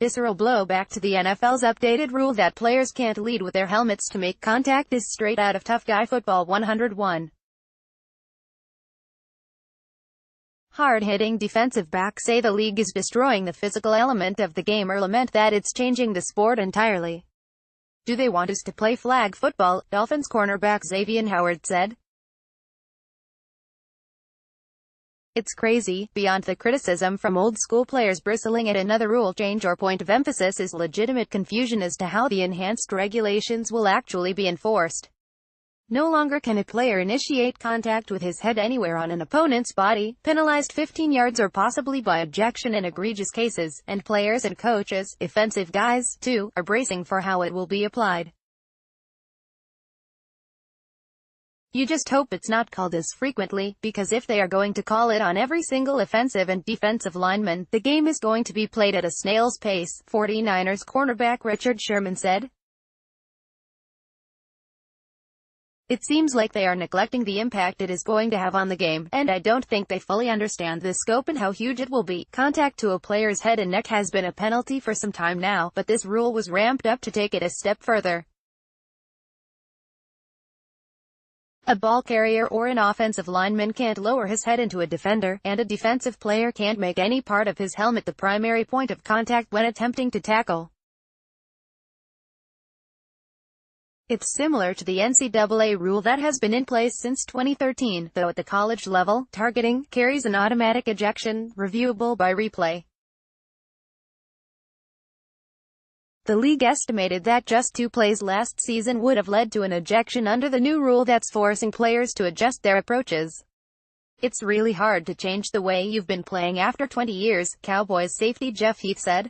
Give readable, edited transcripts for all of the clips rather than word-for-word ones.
Visceral blowback to the NFL's updated rule that players can't lead with their helmets to make contact is straight out of Tough Guy Football 101. Hard-hitting defensive backs say the league is destroying the physical element of the game or lament that it's changing the sport entirely. Do they want us to play flag football? Dolphins cornerback Xavier Howard said. It's crazy, beyond the criticism from old-school players bristling at another rule change or point of emphasis is legitimate confusion as to how the enhanced regulations will actually be enforced. No longer can a player initiate contact with his head anywhere on an opponent's body, penalized 15 yards or possibly by ejection in egregious cases, and players and coaches, offensive guys, too, are bracing for how it will be applied. You just hope it's not called as frequently, because if they are going to call it on every single offensive and defensive lineman, the game is going to be played at a snail's pace, 49ers cornerback Richard Sherman said. It seems like they are neglecting the impact it is going to have on the game, and I don't think they fully understand the scope and how huge it will be. Contact to a player's head and neck has been a penalty for some time now, but this rule was ramped up to take it a step further. A ball carrier or an offensive lineman can't lower his head into a defender, and a defensive player can't make any part of his helmet the primary point of contact when attempting to tackle. It's similar to the NCAA rule that has been in place since 2013, though at the college level, targeting carries an automatic ejection, reviewable by replay. The league estimated that just 2 plays last season would have led to an ejection under the new rule that's forcing players to adjust their approaches. It's really hard to change the way you've been playing after 20 years, Cowboys safety Jeff Heath said.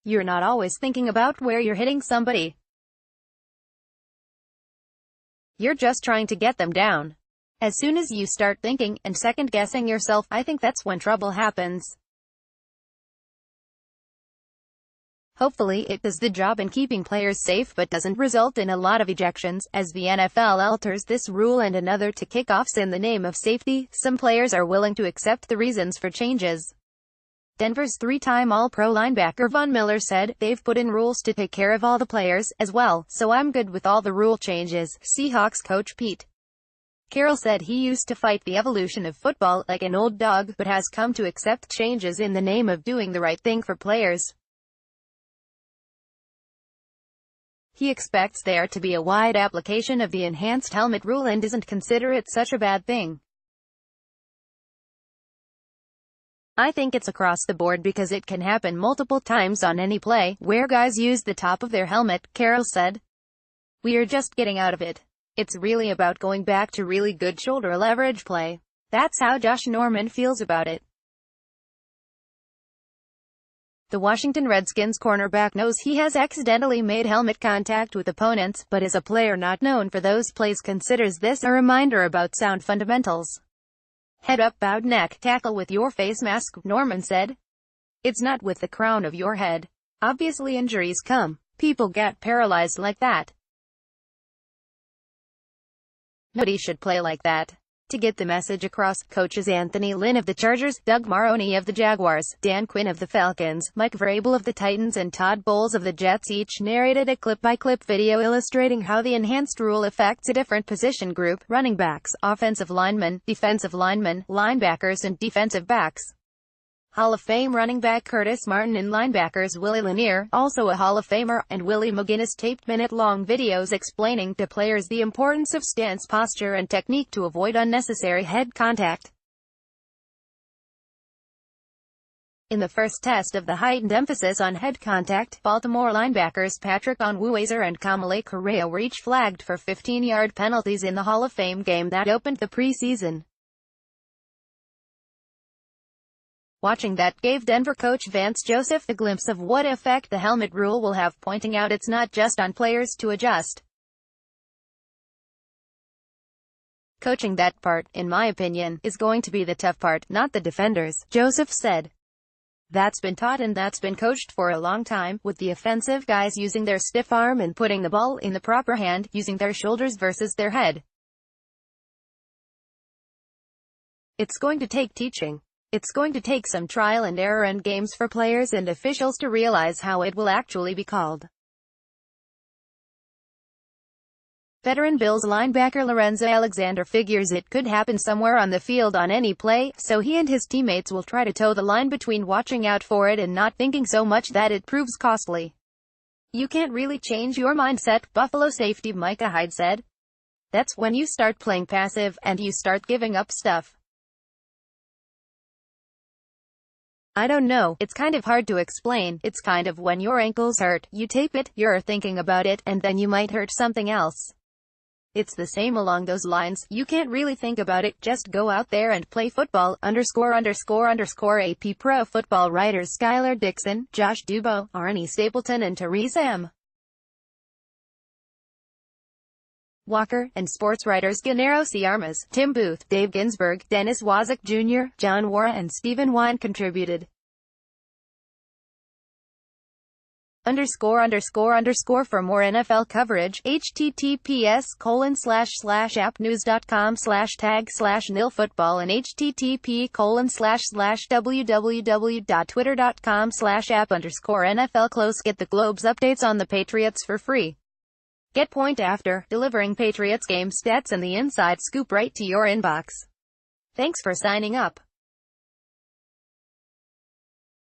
You're not always thinking about where you're hitting somebody. You're just trying to get them down. As soon as you start thinking, and second-guessing yourself, I think that's when trouble happens. Hopefully it does the job in keeping players safe but doesn't result in a lot of ejections. As the NFL alters this rule and another to kickoffs in the name of safety, some players are willing to accept the reasons for changes. Denver's 3-time All-Pro linebacker Von Miller said, "They've put in rules to take care of all the players, as well, so I'm good with all the rule changes." Seahawks coach Pete Carroll said he used to fight the evolution of football like an old dog, but has come to accept changes in the name of doing the right thing for players. He expects there to be a wide application of the enhanced helmet rule and doesn't consider it such a bad thing. I think it's across the board because it can happen multiple times on any play, where guys use the top of their helmet, Carroll said. We're just getting out of it. It's really about going back to really good shoulder leverage play. That's how Josh Norman feels about it. The Washington Redskins cornerback knows he has accidentally made helmet contact with opponents, but as a player not known for those plays considers this a reminder about sound fundamentals. Head up, bowed neck, tackle with your face mask, Norman said. It's not with the crown of your head. Obviously injuries come. People get paralyzed like that. Nobody should play like that. To get the message across, coaches Anthony Lynn of the Chargers, Doug Marrone of the Jaguars, Dan Quinn of the Falcons, Mike Vrabel of the Titans and Todd Bowles of the Jets each narrated a clip-by-clip video illustrating how the enhanced rule affects a different position group: running backs, offensive linemen, defensive linemen, linebackers and defensive backs. Hall of Fame running back Curtis Martin and linebackers Willie Lanier, also a Hall of Famer, and Willie McGinnis taped minute-long videos explaining to players the importance of stance posture and technique to avoid unnecessary head contact. In the first test of the heightened emphasis on head contact, Baltimore linebackers Patrick Onwueser and Kamale Correa were each flagged for 15-yard penalties in the Hall of Fame game that opened the preseason. Watching that gave Denver coach Vance Joseph a glimpse of what effect the helmet rule will have, pointing out it's not just on players to adjust. Coaching that part, in my opinion, is going to be the tough part, not the defenders, Joseph said. That's been taught and that's been coached for a long time, with the offensive guys using their stiff arm and putting the ball in the proper hand, using their shoulders versus their head. It's going to take teaching. It's going to take some trial and error and games for players and officials to realize how it will actually be called. Veteran Bills linebacker Lorenzo Alexander figures it could happen somewhere on the field on any play, so he and his teammates will try to toe the line between watching out for it and not thinking so much that it proves costly. You can't really change your mindset, Buffalo safety Micah Hyde said. That's when you start playing passive, and you start giving up stuff. I don't know, it's kind of hard to explain. It's kind of when your ankle's hurt, you tape it, you're thinking about it, and then you might hurt something else. It's the same along those lines. You can't really think about it, just go out there and play football, AP Pro Football writers Skylar Dixon, Josh Dubow, Arnie Stapleton and Teresa M. Walker, and sports writers Gennaro C. Armas, Tim Booth, Dave Ginsburg, Dennis Wazik Jr., John Wara and Stephen Wine contributed. ___ For more NFL coverage, https://appnews.com/tag/nilfootball and http://www.twitter.com/app_NFL close. Get the Globe's updates on the Patriots for free. Get Point After, delivering Patriots game stats and the inside scoop right to your inbox. Thanks for signing up.